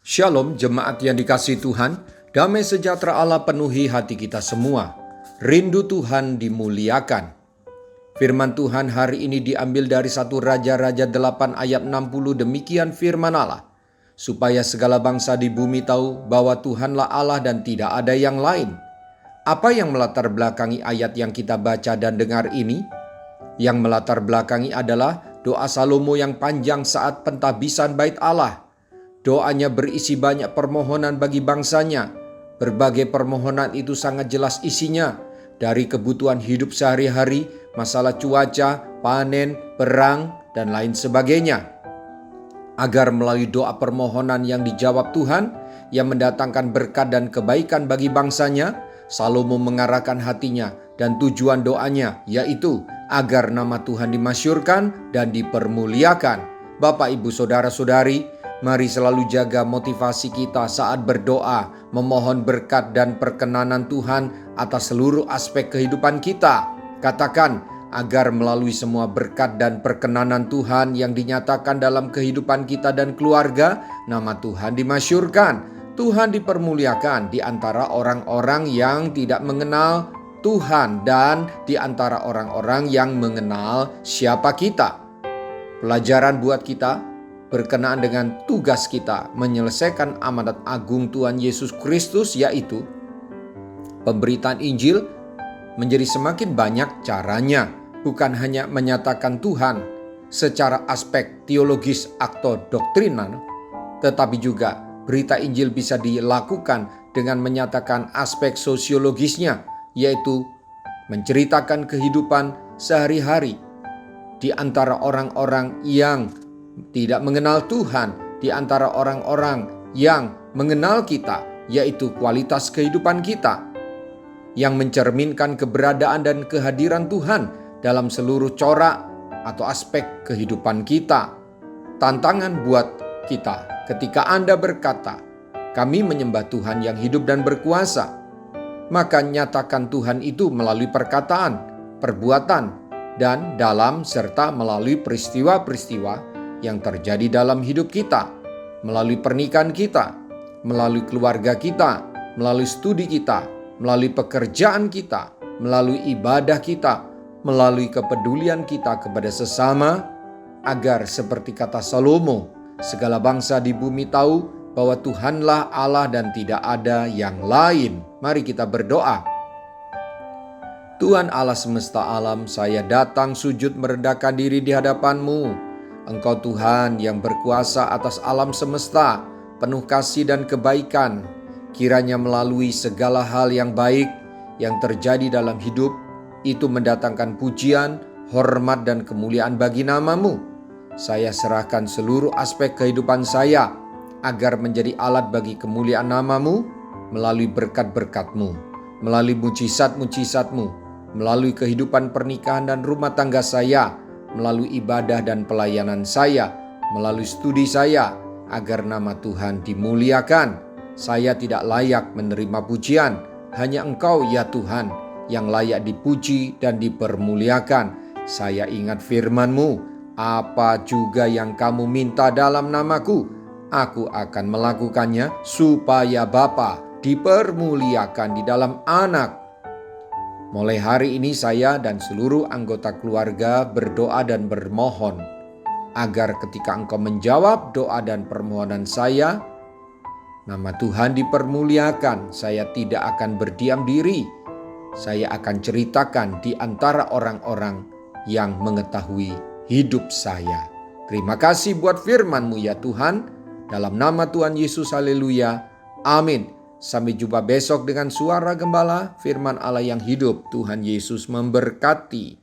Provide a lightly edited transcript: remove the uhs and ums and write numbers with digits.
Shalom jemaat yang dikasihi Tuhan, damai sejahtera Allah penuhi hati kita semua. Rindu Tuhan dimuliakan. Firman Tuhan hari ini diambil dari 1 Raja-Raja 8 ayat 60, demikian firman Allah. Supaya segala bangsa di bumi tahu bahwa Tuhanlah Allah dan tidak ada yang lain. Apa yang melatar belakangi ayat yang kita baca dan dengar ini? Yang melatar belakangi adalah doa Salomo yang panjang saat pentahbisan bait Allah. Doanya berisi banyak permohonan bagi bangsanya. Berbagai permohonan itu sangat jelas isinya. Dari kebutuhan hidup sehari-hari, masalah cuaca, panen, perang, dan lain sebagainya. Agar melalui doa permohonan yang dijawab Tuhan, yang mendatangkan berkat dan kebaikan bagi bangsanya, Salomo mengarahkan hatinya dan tujuan doanya, yaitu agar nama Tuhan dimasyhurkan dan dipermuliakan. Bapak, Ibu, Saudara-saudari, mari selalu jaga motivasi kita saat berdoa, memohon berkat dan perkenanan Tuhan atas seluruh aspek kehidupan kita. Katakan, agar melalui semua berkat dan perkenanan Tuhan yang dinyatakan dalam kehidupan kita dan keluarga, nama Tuhan dimasyhurkan, Tuhan dipermuliakan di antara orang-orang yang tidak mengenal Tuhan dan di antara orang-orang yang mengenal siapa kita. Pelajaran buat kita berkenaan dengan tugas kita menyelesaikan amanat agung Tuhan Yesus Kristus, yaitu pemberitaan Injil menjadi semakin banyak caranya, bukan hanya menyatakan Tuhan secara aspek teologis atau doktrinal, tetapi juga berita Injil bisa dilakukan dengan menyatakan aspek sosiologisnya, yaitu menceritakan kehidupan sehari-hari di antara orang-orang yang tidak mengenal Tuhan, di antara orang-orang yang mengenal kita, yaitu kualitas kehidupan kita, yang mencerminkan keberadaan dan kehadiran Tuhan dalam seluruh corak atau aspek kehidupan kita. Tantangan buat kita ketika Anda berkata, "Kami menyembah Tuhan yang hidup dan berkuasa," maka nyatakan Tuhan itu melalui perkataan, perbuatan, dan dalam serta melalui peristiwa-peristiwa yang terjadi dalam hidup kita, melalui pernikahan kita, melalui keluarga kita, melalui studi kita, melalui pekerjaan kita, melalui ibadah kita, melalui kepedulian kita kepada sesama, agar seperti kata Salomo, segala bangsa di bumi tahu bahwa Tuhanlah Allah dan tidak ada yang lain. Mari kita berdoa. Tuhan Allah semesta alam, saya datang sujud merendahkan diri di hadapan-Mu. Engkau Tuhan yang berkuasa atas alam semesta, penuh kasih dan kebaikan. Kiranya melalui segala hal yang baik yang terjadi dalam hidup, itu mendatangkan pujian, hormat, dan kemuliaan bagi nama-Mu. Saya serahkan seluruh aspek kehidupan saya agar menjadi alat bagi kemuliaan nama-Mu melalui berkat-berkat-Mu, melalui mujizat-mujizat-Mu, melalui kehidupan pernikahan dan rumah tangga saya, melalui ibadah dan pelayanan saya, melalui studi saya, agar nama Tuhan dimuliakan. Saya tidak layak menerima pujian, hanya Engkau ya Tuhan yang layak dipuji dan dipermuliakan. Saya ingat firman-Mu, apa juga yang kamu minta dalam namaku, aku akan melakukannya supaya Bapa dipermuliakan di dalam Anak. Mulai hari ini saya dan seluruh anggota keluarga berdoa dan bermohon agar ketika Engkau menjawab doa dan permohonan saya, nama Tuhan dipermuliakan. Saya tidak akan berdiam diri. Saya akan ceritakan di antara orang-orang yang mengetahui hidup saya. Terima kasih buat firman-Mu ya Tuhan. Dalam nama Tuhan Yesus, haleluya. Amin. Sampai jumpa besok dengan suara gembala, firman Allah yang hidup. Tuhan Yesus memberkati.